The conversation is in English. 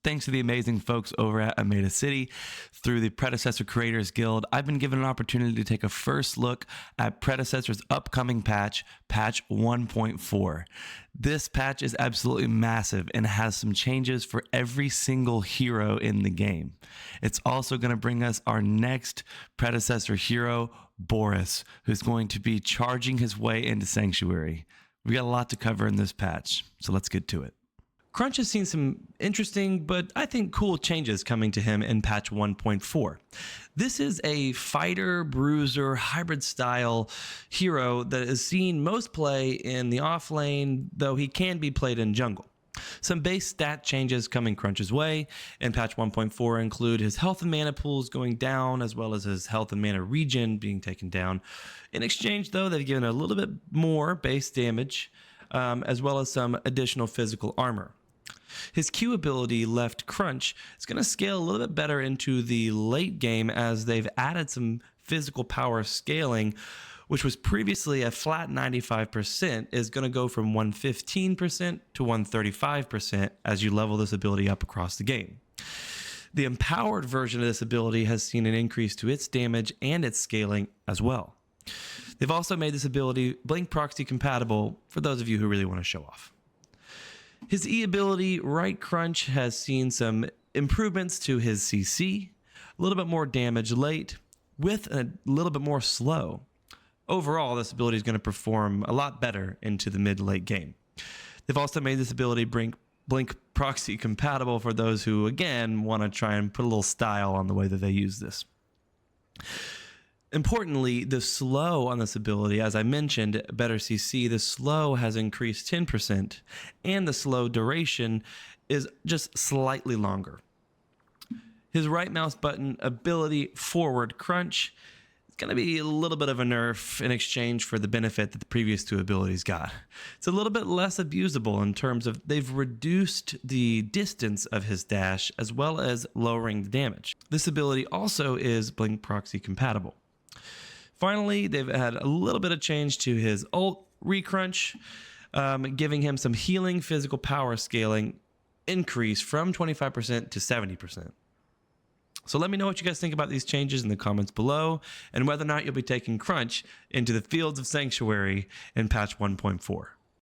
Thanks to the amazing folks over at Ameda City through the Predecessor Creators Guild, I've been given an opportunity to take a first look at Predecessor's upcoming patch, patch 1.4. This patch is absolutely massive and has some changes for every single hero in the game. It's also going to bring us our next Predecessor hero, Boris, who's going to be charging his way into Sanctuary. We got a lot to cover in this patch, so let's get to it. Crunch has seen some interesting, but I think cool changes coming to him in patch 1.4. This is a fighter, bruiser, hybrid style hero that is seen most play in the off lane, though he can be played in jungle. Some base stat changes coming Crunch's way in patch 1.4 include his health and mana pools going down, as well as his health and mana regen being taken down. In exchange, though, they've given a little bit more base damage, as well as some additional physical armor. His Q ability, Left Crunch, is going to scale a little bit better into the late game as they've added some physical power scaling, which was previously a flat 95%, is going to go from 115% to 135% as you level this ability up across the game. The empowered version of this ability has seen an increase to its damage and its scaling as well. They've also made this ability Blink Proxy compatible for those of you who really want to show off. His E ability, Right Crunch, has seen some improvements to his CC, a little bit more damage late, with a little bit more slow. Overall, this ability is going to perform a lot better into the mid-late game. They've also made this ability Blink Proxy compatible for those who, again, want to try and put a little style on the way that they use this. Importantly, the slow on this ability, as I mentioned, better CC, the slow has increased 10%, and the slow duration is just slightly longer. His right mouse button ability, Forward Crunch, is going to be a little bit of a nerf in exchange for the benefit that the previous two abilities got. It's a little bit less abusable in terms of they've reduced the distance of his dash as well as lowering the damage. This ability also is Blink Proxy compatible. Finally, they've had a little bit of change to his ult, Recrunch, giving him some healing physical power scaling increase from 25% to 70%. So let me know what you guys think about these changes in the comments below, and whether or not you'll be taking Crunch into the fields of Sanctuary in patch 1.4.